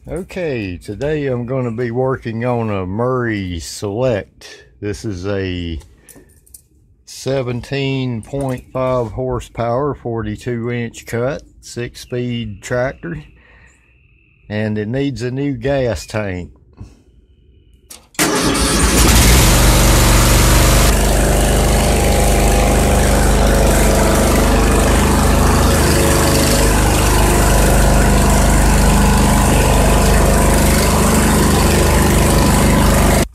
Okay, today I'm going to be working on a Murray Select. This is a 17.5 horsepower, 42-inch cut, 6-speed tractor, and it needs a new gas tank.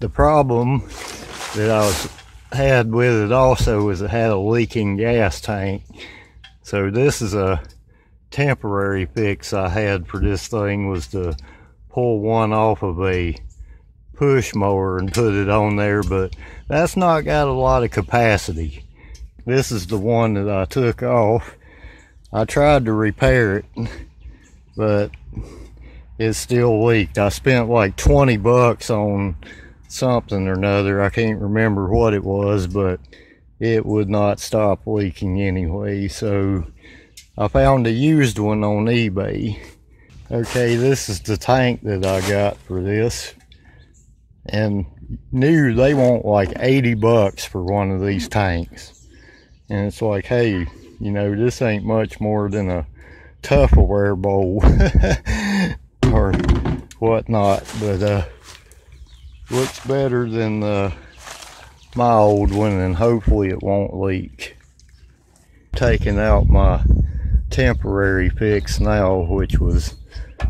The problem that I had with it also was it had a leaking gas tank. So this is a temporary fix I had for this thing, was to pull one off of a push mower and put it on there, but that's not got a lot of capacity. This is the one that I took off. I tried to repair it, but it still leaked. I spent like 20 bucks on something or another. I can't remember what it was, but it would not stop leaking anyway. So I found a used one on eBay. Okay, this is the tank that I got for this, and new they want like 80 bucks for one of these tanks. And it's like, hey, you know, this ain't much more than a Tufferware bowl or whatnot, but looks better than my old one, and hopefully it won't leak. Taking out my temporary fix now, which was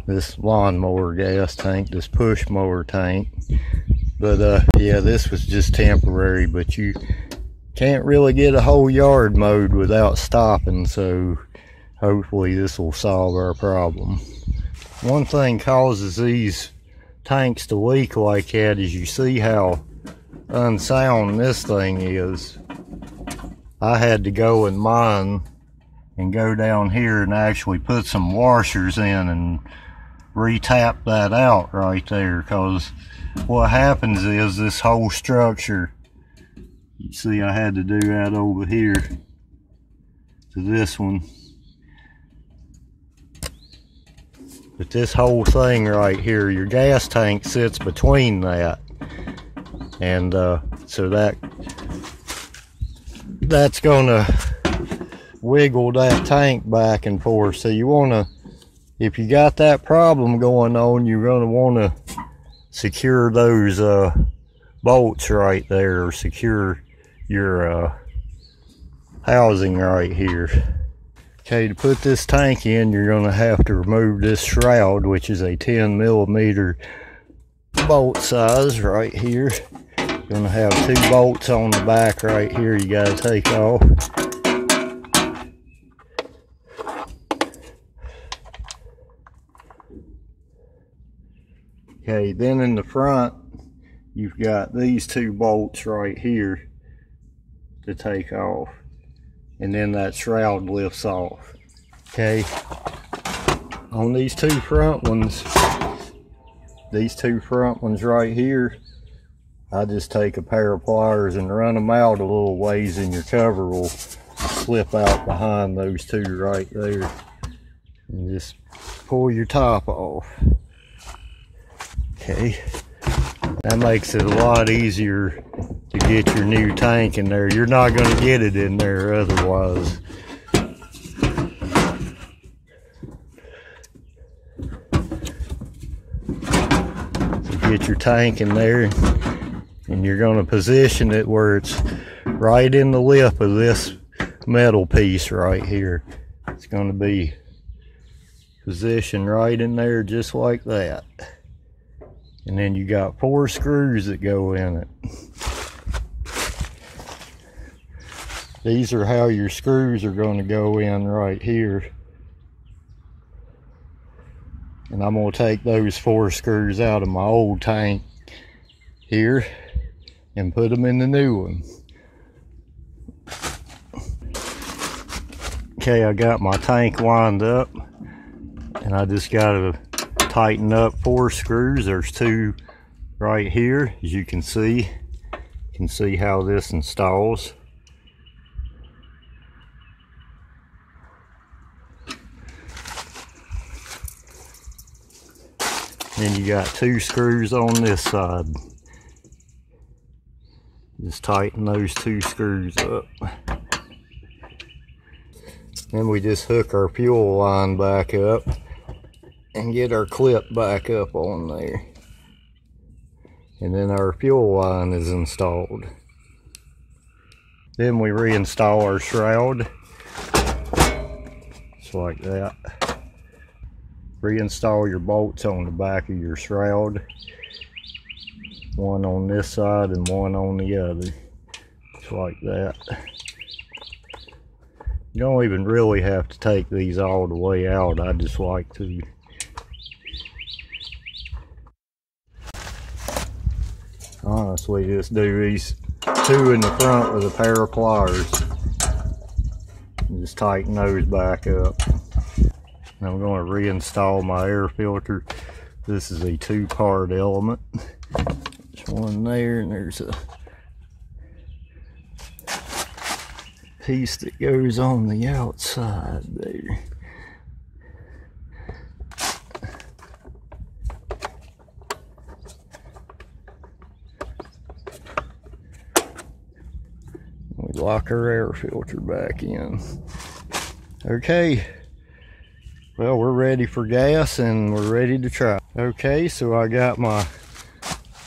this lawnmower gas tank, this push mower tank. But yeah, this was just temporary, but you can't really get a whole yard mowed without stopping, so hopefully this will solve our problem. One thing causes these tanks to leak like that is you see how unsound this thing is. I had to go in mine and go down here and actually put some washers in and re-tap that out right there, because what happens is this whole structure, you see I had to do that over here to this one, but this whole thing right here, your gas tank sits between that, and so that's gonna wiggle that tank back and forth. So you wanna, if you got that problem going on, you're gonna wanna secure those bolts right there, or secure your housing right here. Okay, to put this tank in, you're going to have to remove this shroud, which is a 10mm bolt size right here. You're going to have 2 bolts on the back right here you got to take off. Okay, then in the front, you've got these 2 bolts right here to take off, and then that shroud lifts off. Okay, on these two front ones right here, I just take a pair of pliers and run them out a little ways, and your cover will slip out behind those 2 right there, and just pull your top off. Okay, that makes it a lot easier to get your new tank in there. You're not going to get it in there otherwise. So get your tank in there, and you're going to position it where it's right in the lip of this metal piece right here. It's going to be positioned right in there just like that. And then you got 4 screws that go in it. These are how your screws are going to go in right here. And I'm going to take those 4 screws out of my old tank here and put them in the new one. Okay, I got my tank lined up, and I just got to tighten up 4 screws. There's 2 right here, as you can see. You can see how this installs. Then you got 2 screws on this side. Just tighten those 2 screws up. Then we just hook our fuel line back up and get our clip back up on there. And then our fuel line is installed. Then we reinstall our shroud. Just like that. Reinstall your bolts on the back of your shroud. One on this side and one on the other. Just like that. You don't even really have to take these all the way out. I just like to. Honestly, just do these 2 in the front with a pair of pliers. And just tighten those back up. Now I'm going to reinstall my air filter. This is a 2-part element. There's one there, and there's a piece that goes on the outside there. We lock our air filter back in. Okay, well, we're ready for gas and we're ready to try. Okay, so I got my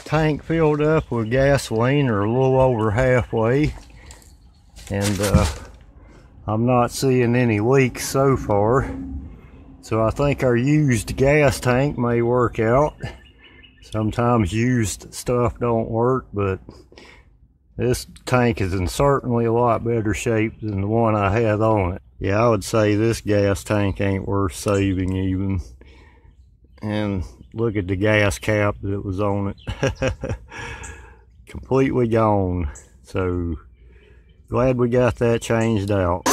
tank filled up with gasoline, or a little over halfway, and I'm not seeing any leaks so far, so I think our used gas tank may work out. Sometimes used stuff don't work, but this tank is in certainly a lot better shape than the one I had on it. Yeah, I would say this gas tank ain't worth saving even. And look at the gas cap that was on it. Completely gone. So glad we got that changed out.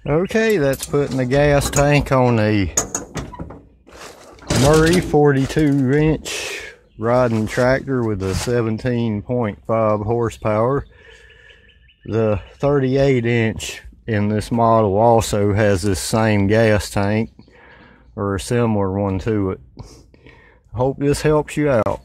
Okay, that's putting the gas tank on a Murray 42-inch riding tractor with a 17.5 horsepower. The 38-inch in this model also has this same gas tank, or a similar one to it. I hope this helps you out.